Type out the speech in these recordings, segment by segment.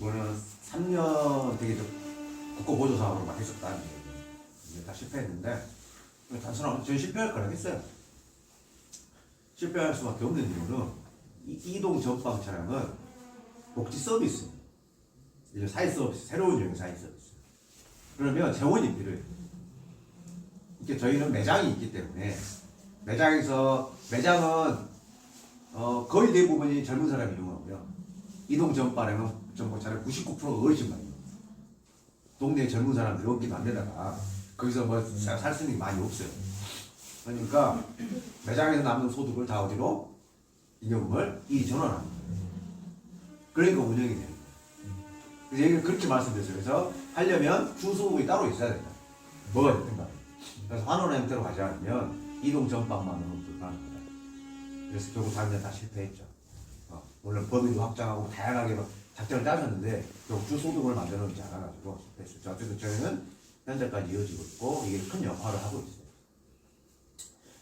그거는 3년 되게 좀 국고보조 사업으로 막 했었다. 이제 다 실패했는데, 단순하게 저희 실패할 거라 했어요. 실패할 수밖에 없는 이유는 이동 전방 차량은 복지 서비스, 이제 사회 서비스, 새로운 유형 사회 서비스. 그러면 재원이 필요해요. 이게 저희는 매장이 있기 때문에 매장은 거의 대부분이 젊은 사람이 이용하고요. 이동 전방에는 전부 차량 99%가 어르신만이에요. 동네에 젊은 사람들이 없기도 한데다가 거기서 뭐 살 수 있는 게 많이 없어요. 그러니까 매장에서 남는 소득을 다 어디로? 임금을 이 전환하는 거예요. 그러니까 운영이 돼요. 그래서 얘기를 그렇게 말씀드렸어요. 그래서 하려면 주소국이 따로 있어야 된다. 뭐가 됐든가. 그래서 환원 형태로 가지 않으면 이동 전방만으로는 불가능하다. 그래서 결국 작년 다 실패했죠. 물론 범위도 확장하고 다양하게 작전을 짜셨는데 결국 주소득을 만들어 놓지 않아가지고 실패했죠. 어쨌든 저희는 현재까지 이어지고 있고 이게 큰 역할을 하고 있어요.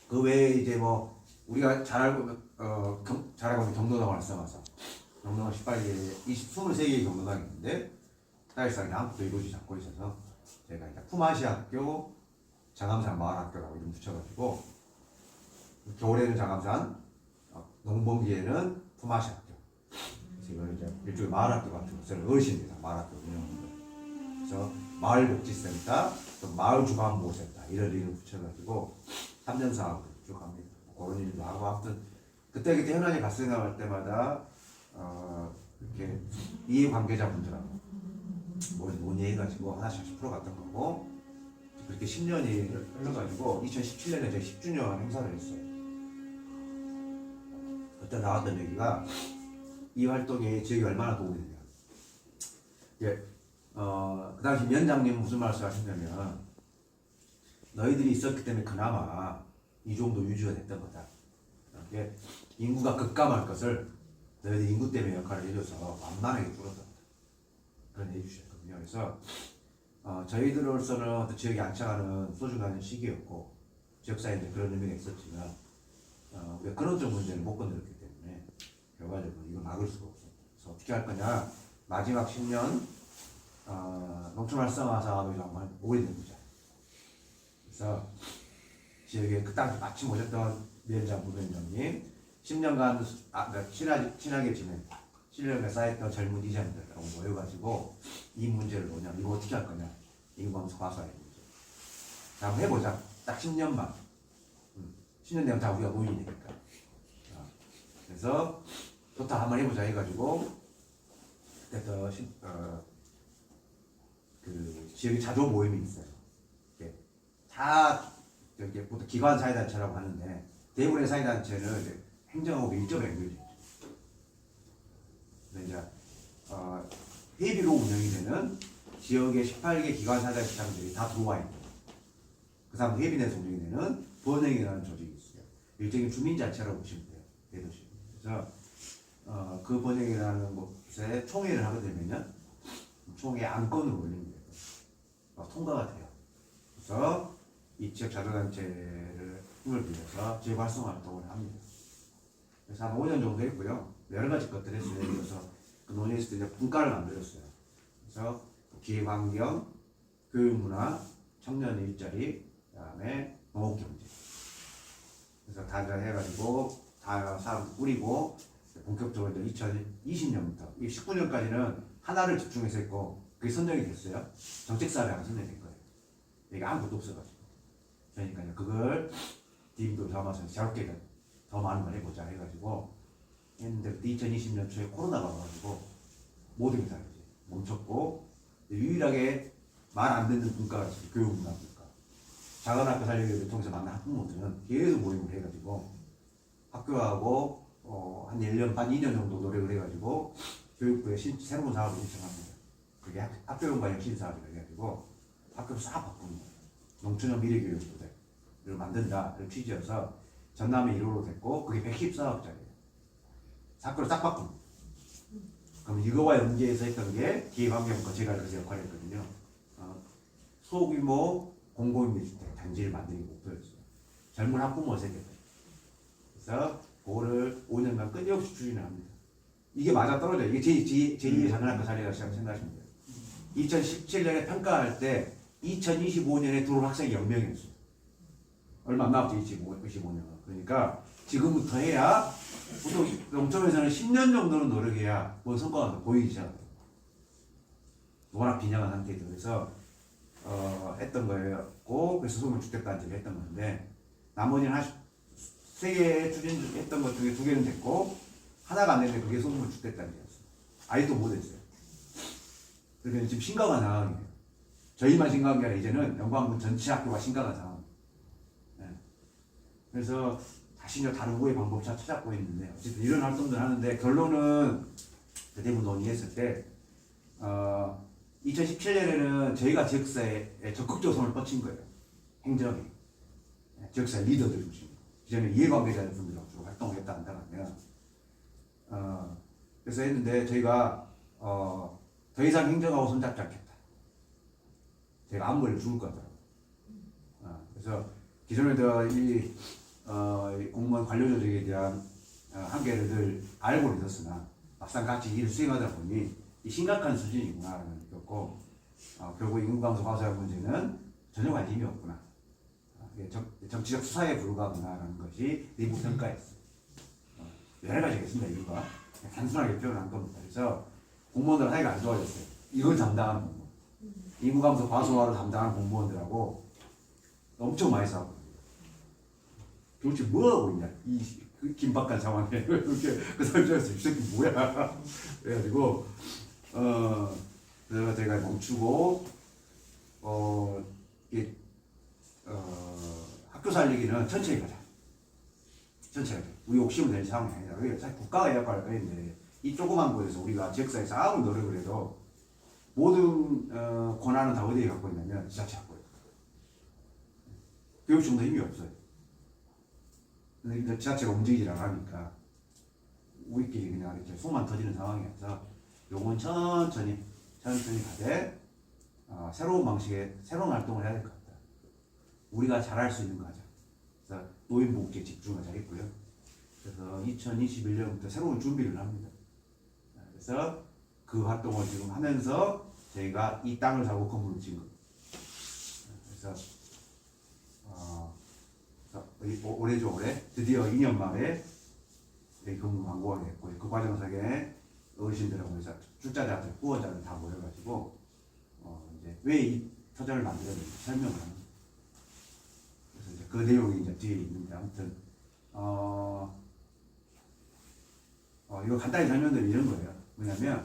그 외에 이제 뭐 우리가 잘 알고 있는 경로당 활성화사, 경로당 18개, 23개의 경로당이 있는데 사실상 양국도 이루어지 잡고 있어서 제가 이제 푸마시학교, 장암산 마을학교라고 이름 붙여가지고 겨울에는 장암산, 농번기에는 푸마시학교. 그래서 이걸 이제 일종의 마을학교 같은 것을 어르신들이 다 마을학교 운영하는 거예요. 그래서 마을복지센터, 또 마을주간보호센터 이런 이름 붙여가지고 3년 사업을 쭉 합니다. 그런 일도 하고 아무튼 그때 현안이 발생할 때마다 이렇게 이해관계자분들하고 뭐 논의해가지고 하나씩 풀어갔던 거고 그렇게 10년이 흘러가지고 2017년에 저희 10주년 행사를 했어요. 그때 나왔던 얘기가 이 활동이 지역에 얼마나 도움이 되냐. 그 당시 위원장님은 무슨 말씀 하셨냐면 너희들이 있었기 때문에 그나마 이 정도 유지가 됐던 거다. 인구가 급감할 것을 너희들 인구 때문에 역할을 해줘서 완만하게 뚫었다. 그런 얘기 주셨거든요. 그래서 저희들로서는 지역에 안착하는 소중한 시기였고 지역사회에 그런 의미가 있었지만 우리가 근원적 문제를 못 건드렸기 때문에 결과적으로 이걸 막을 수가 없었다. 그래서 어떻게 할 거냐. 마지막 10년 농촌 활성화 사업이 정말 오래된 거죠. 그래서 지역에 그 당시 마침 오셨던 위원장, 부위원장님 10년간 친하게 지낸 7년간 쌓였던 젊은 이장들하고 모여가지고 이 문제를 뭐냐, 이거 어떻게 할 거냐, 이거 보면서 봐서 알고 있죠. 자, 한번 해보자. 딱 10년만. 10년 되면 다 우리가 노인이 되니까. 그래서 좋다, 한번 해보자 해가지고 그때 그 지역에 자조 모임이 있어요. 다 이렇게 보통 기관 사회단체라고 하는데 대부분의 사회단체는 이제 행정하고 밀접하게 연결돼 있죠. 이제 회비로 운영이 되는 지역의 18개 기관 사회단체장들이 다 들어와 있는 거예요. 그 사람 회비 내에서 운영이 되는 번영이라는 조직이 있어요. 일종의 주민자치라고 보시면 돼요. 대도시. 그래서 그 번영이라는 곳에 총회를 하게 되면은 총회 안건을 올리면 돼요. 통과가 돼요. 그래서 이 지역 자조단체를 힘을 빌려서 지역 활성화 활동을 합니다. 그래서 한 5년 정도 했고요. 여러 가지 것들 했어요. 그래서 그 논의했을 때 이제 분과를 만들었어요. 그래서 기획환경, 교육문화, 청년 일자리, 그다음에 농업경제. 그래서 다 해가지고 다 사람 꾸리고 본격적으로 2020년부터 19년까지는 하나를 집중해서 했고 그게 선정이 됐어요. 정책사업이 하나 선정이 된 거예요. 이게 아무것도 없어가지고. 그러니까 그걸 DB도 담아서 새롭게 더 많은 걸 해보자 해가지고 했는데 2020년 초에 코로나가 와가지고 모든 게 다 이제 멈췄고 유일하게 말 안 듣는 분과가 있어요. 교육문화 분과. 작은 학교 살리기를 통해서 만난 학부모들은 계속 모임을 해가지고 학교하고 한 1년 반, 2년 정도 노력을 해가지고 교육부에 새로운 사업을 신청합니다. 그게 학교연관 혁신사업이라고 해가지고 학교를 싹 바꾸는 거예요. 농촌형 미래교육부대를 만든다를 취지여서 전남에 1호로 됐고 그게 114억짜리예요. 학교를 싹 바꾼 거예요. 그럼 이거와 연계해서 했던 게 기획환경과 제가 그래서 역할을 했거든요. 소규모 공공임대주택 단지를 만드는 게 목표였어요. 젊은 학부모 세대들. 그래서 그거를 5년간 끊임없이 추진을 합니다. 이게 맞아 떨어져요. 이게 제2의 작은 학교 사례라고 생각하시면 돼요. 2017년에 평가할 때 2025년에 들어올 학생이 0명이었어요. 얼마 안 남았죠, 25년. 그러니까 지금부터 해야 보통 영점에서는 10년 정도는 노력해야 뭐 성과가 보이기 시작해요. 워낙 빈약한 상태에서 그래서 했던 거였고 그래서 소금을 주택단지를 했던 건데 나머지는 한 3개 추진했던 것 중에 2개는 됐고 하나가 안 됐는데 그게 소금을 주택단지였어요. 아직도 못 했어요. 그러니까 지금 심각한 상황이에요. 저희만 심각한 게 아니라 이제는 영광군 전체 학교가 심각한 상황이에요. 네. 그래서 다시 이제 다른 후의 방법을 찾아보고 있는데 어쨌든 이런 활동들 하는데 결론은 대부분 논의했을 때 2017년에는 저희가 지역사회에 적극적으로 손을 뻗친 거예요. 행정에. 지역사회 리더들 중심. 기존에 이해관계자들 분들하고 주로 활동을 했다 한다면 그래서 했는데 저희가 더 이상 행정하고 손잡지 않겠다. 제가 앞머리를 죽을 것 같더라고요. 그래서 기존에 이 공무원 관료 조직에 대한 한계를 늘 알고 있었으나 막상 같이 일을 수행하다 보니 이 심각한 수준이구나라는 느꼈고 결국 인구감소 과소화 문제는 전혀 관심이 없구나. 정치적 수사에 불과하구나라는 것이 내부 평가였어요. 여러 가지가 있습니다. 이유가 단순하게 표현한 겁니다. 그래서 공무원들 사이가 안 좋아졌어요. 이걸 담당하는 공무원. 인구감소 과소화를 담당하는 공무원들하고 엄청 많이 싸우고 도대체 뭐하고 있냐 그 긴박한 상황에 이렇게 그 사람 입장에서 이 새끼 뭐야 그래가지고 그래서 제가 멈추고 이게 학교 살리기는 천천히 가자. 천천히 가자. 우리 욕심은 될 상황이 아니다. 그게 사실 국가가 해야 할 거인데 이 조그만 곳에서 우리가 지역사회에서 아무리 노력을 해도 모든 권한은 다 어디에 갖고 있냐면 지자체 갖고 있어요. 교육청도 힘이 없어요. 근데 지자체가 움직이지 않으니까 우리끼리 그냥 이렇게 속만 터지는 상황이어서 요건 천천히 가되 새로운 방식의 새로운 활동을 해야 될 것 같다. 우리가 잘할 수 있는 거 하자. 그래서 노인복지에 집중하자 했고요. 그래서 2021년부터 새로운 준비를 합니다. 그래서 그 활동을 지금 하면서 저희가 이 땅을 사고 건물을 지은 겁니다. 그래서 올해죠, 올해 드디어 2년 만에 건물 광고가 됐고 그 과정 속에 어르신들하고 해서 출자자들, 후원자들 다 모여가지고 이제 왜 이 터전을 만들었는지 설명을 하는 거예요. 그래서 이제 그 내용이 이제 뒤에 있는데 아무튼 이거 간단히 설명드리면 이런 거예요. 뭐냐면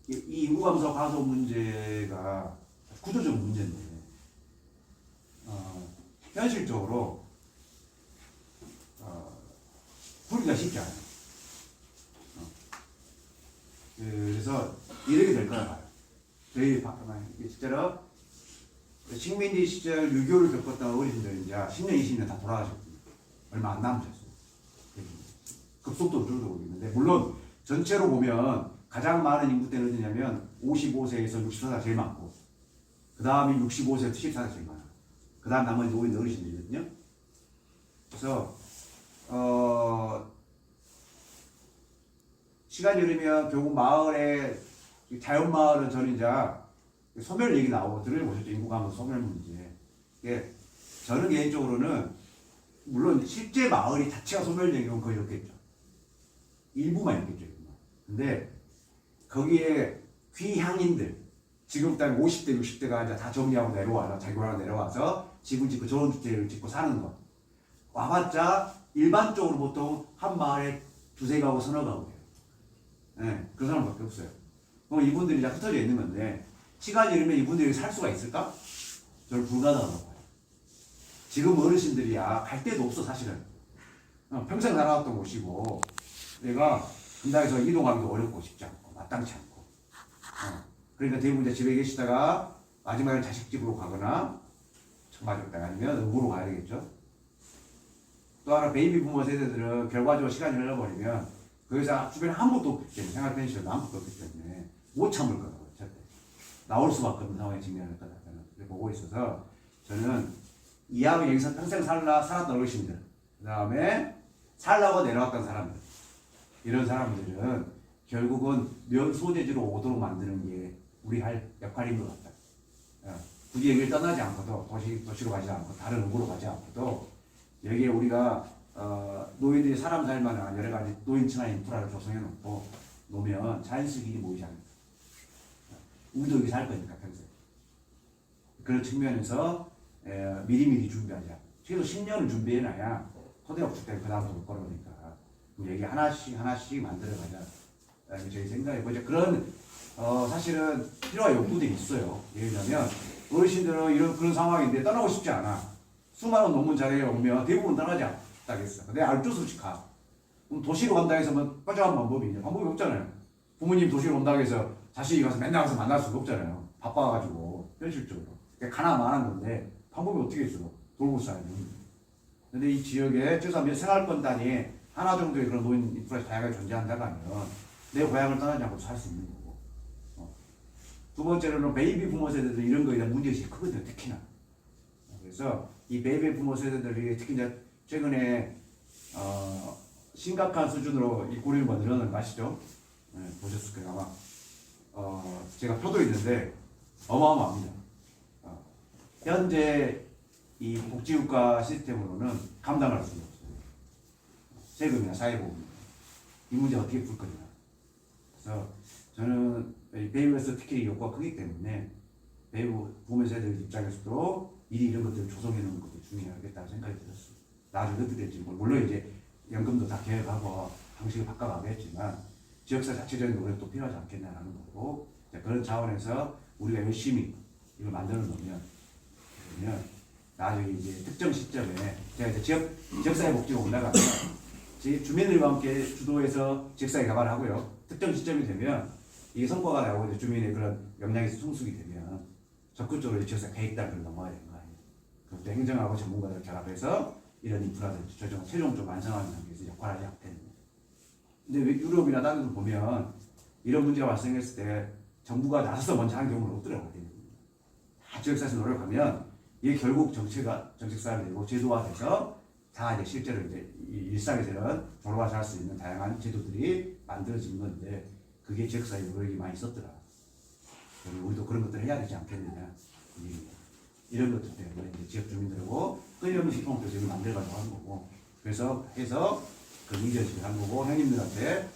이 인구감소 과소 문제가 구조적 문제인데 현실적으로 풀기가 쉽지 않아요. 그래서 이렇게 될 거라 봐요. 저희 실제로 식민지 시절 유교를 겪었던 어르신들 이제 10년, 20년 다 돌아가셨거든요. 얼마 안 남으셨어요. 급속도로 줄어들고 있는데 물론 전체로 보면 가장 많은 인구 때는 어디냐면 55세에서 64세 제일 많고 그 다음이 65세에서 74세 제일 많아요. 그 다음 나머지 노인 어르신들이거든요. 그래서 시간이 흐르면 결국 마을에 자연 마을은 저는 이제 소멸 얘기 나오고 들어보셨죠? 인구감소 소멸 문제. 이게 저는 개인적으로는 물론 실제 마을이 자체가 소멸된 경우는 거의 없겠죠. 일부만 있겠죠. 근데 거기에 귀향인들 지금 딱 50대, 60대가 이제 다 정리하고 내려와서 자기가 내려와서 집을 짓고 좋은 주택을 짓고 사는 거. 와봤자 일반적으로 보통 한 마을에 2-3가구 서너 가구예요. 네, 그런 사람밖에 없어요. 그럼 이분들이 이제 흩어져 있는 건데 시간이 흐르면 이분들이 살 수가 있을까? 저는 불가능하다고 봐요. 지금 어르신들이야 갈 데도 없어 사실은. 평생 살아왔던 곳이고 내가 분당에서 이동하기도 어렵고 쉽지 않고 마땅치 않고 그러니까 대부분 이제 집에 계시다가 마지막에 자식 집으로 가거나 청가족당 아니면 의무로 가야 되겠죠. 또 하나 베이비 부모 세대들은 결과적으로 시간이 흘러버리면 거기서 주변에 아무것도 없기 때문에 생활 펜션도 아무것도 없기 때문에 못 참을 거라고요. 절대 나올 수밖에 없는 상황에 직면할 거다 저는 보고 있어서 저는 이왕 여기서 평생 살았던 어르신들 그 다음에 살라고 내려왔던 사람들. 이런 사람들은 결국은 면 소재지로 오도록 만드는 게 우리 할 역할인 것 같다. 굳이 여기를 떠나지 않고도 도시로 가지 않고 다른 의구로 가지 않고도 여기에 우리가 노인들이 사람 살 만한 여러 가지 노인층의 인프라를 조성해 놓고 놓으면 자연스럽게 모이지 않는다. 우리도 여기 살 거니까 평생. 그런 측면에서 미리미리 준비하자. 최소 10년을 준비해놔야 토대업축 때그 다음부터 올 거니까 여기 하나씩 만들어가자. 저희 생각이고 이제 그런 사실은 필요한 욕구들이 있어요. 예를 들면 어르신들은 그런 상황인데 떠나고 싶지 않아. 수많은 논문 자료에 오면 대부분 떠나지 않다겠어. 근데 어쩔 수 없이 가. 그럼 도시로 간다 해서 뭐 빠져간 방법이 있냐? 방법이 없잖아요. 부모님 도시로 온다고 해서 자식이 가서 맨날 가서 만날 수가 없잖아요. 바빠가지고 현실적으로. 가나 마난 건데 방법이 어떻게 있어? 돌고 싸야지. 근데 이 지역에 최소한 생활권 단위에 하나 정도의 그런 노인 인프라가 다양하게 존재한다고 하면 내 고향을 떠나지 않고 살 수 있는 거고. 두 번째로는 베이비 부모 세대들 이런 거에 대한 문제의식이 크거든요. 특히나. 그래서 이 베이비 부모 세대들이 특히 이제 최근에 심각한 수준으로 이 고령화가 늘어나는 거 아시죠? 네, 보셨을 거예요 아마. 제가 표도 있는데 어마어마합니다. 현재 이 복지국가 시스템으로는 감당할 수가 없어요. 세금이나 사회보험 이 문제 어떻게 풀 거냐. 그래서 저는 베이비에서 특히 욕구가 크기 때문에 베이비 부모 세대들 입장에서도 미리 이런 것들을 조성해 놓는 것도 중요하겠다는 생각이 들었어요. 나중에 어떻게 될지 물론 이제 연금도 다 개혁하고 방식을 바꿔가겠지만 지역사 자체적인 노력도 필요하지 않겠냐라는 거고 그런 차원에서 우리가 열심히 이걸 만들어 놓으면 나중에 이제 특정 시점에 제가 이제 지역사회 복지가 올라가면 주민들과 함께 주도해서 지역사회 개발을 하고요. 특정 시점이 되면 이게 성과가 나오고 이제 주민의 그런 역량이 성숙이 되면 적극적으로 지역사회 계획단을 넘어야 되는 거 아니에요. 그것도 행정하고 전문가들 결합해서 이런 인프라를 최종적으로 완성하는 단계에서 역할을 하지 않겠느냐. 근데 유럽이나 다른 데 보면 이런 문제가 발생했을 때 정부가 나서서 먼저 하는 경우는 없더라고요. 다 지역사회에서 노력하면 이게 결국 정책사회가 되고 제도화돼서 다 이제 실제로 이제 일상에서는 돌아가서 할 수 있는 다양한 제도들이 만들어진 건데 그게 지역사회 노력이 많이 있었더라. 우리도 그런 것들을 해야 되지 않겠느냐. 이런 것들 때문에 이제 지역 주민들하고 끊임없는 소통을 만들어가지고 하는 거고 그래서 해서 그 의견식을 한 거고 형님들한테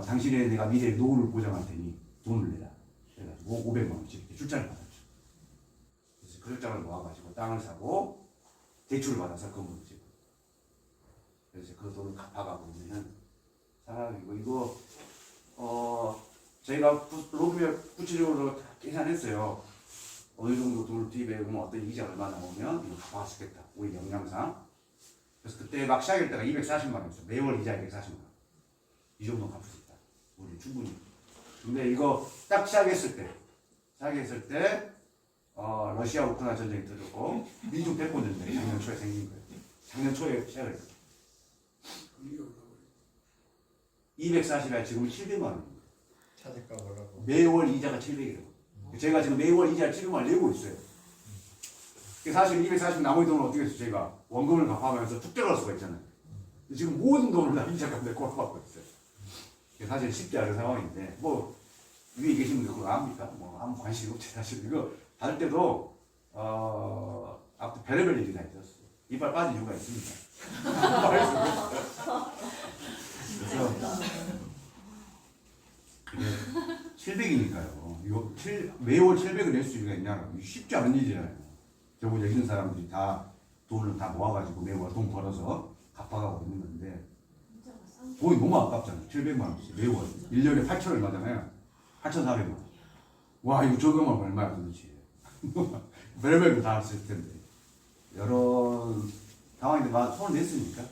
당신의 내가 미래의 노후를 보장할 테니 돈을 내라. 그래가지고 500만 원씩 이렇게 출자를 받았죠. 그래서 그 출자를 모아가지고 땅을 사고 대출을 받아서 건물을 짓고 그래서 그 돈을 갚아가고 있는 상황이고 이거 저희가 로드맵 구체적으로 계산했어요. 어느 정도 돈을 투입해 보면 어떤 이자가 얼마 나오면 이거 갚아갈 수 있겠다. 우리 역량상. 그래서 그때 막 시작할 때가 240만 원이었어요. 매월 이자 240만 원. 이 정도 갚을 수 있다. 우리 충분히. 근데 이거 딱 시작했을 때 러시아 우크라이나 전쟁이 터졌고 미중 패권 전쟁이 작년 초에 생긴 거예요. 작년 초에 시작했어요. 240에 지금 700만 원입니다. 차대가 뭐라고? 매월 이자가 700이라고. 제가 지금 매월 이자를 700만 원 내고 있어요. 사실 240 나머지 돈을 어떻게 해서 제가 원금을 갚아가면서 축적할 수가 있잖아요. 지금 모든 돈을 다 이자 갚는데 꼴받고 있어요. 사실 쉽지 않은 상황인데 뭐 위에 계신 분들 그거 압니까? 뭐 아무 관심이 없지 사실. 이거 받을 때도 아무튼 별의별 일이 다 있었어요. 이빨 빠진 이유가 있습니다. 말할 수가 없어요. 그래서 이게 700이니까요. 이거 매월 700을 낼 수 있냐? 쉽지 않은 일이잖아요. 저보다 있는 사람들이 다 돈을 다 모아가지고 매월 돈 벌어서 갚아가고 있는 건데 돈이 너무 아깝잖아요. 700만 원씩 매월 1년에 8천 얼마잖아요. 8,400만 원. 와 이거 적으면 얼마야 도대체. 별별로 다 했을 텐데 여러 상황인데 막 손을 냈으니까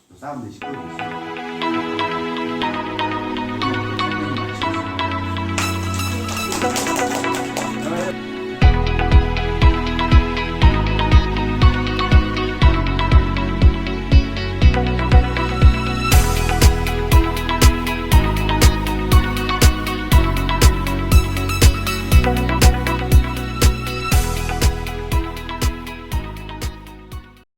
또 사람들이 시끄러워 있어요.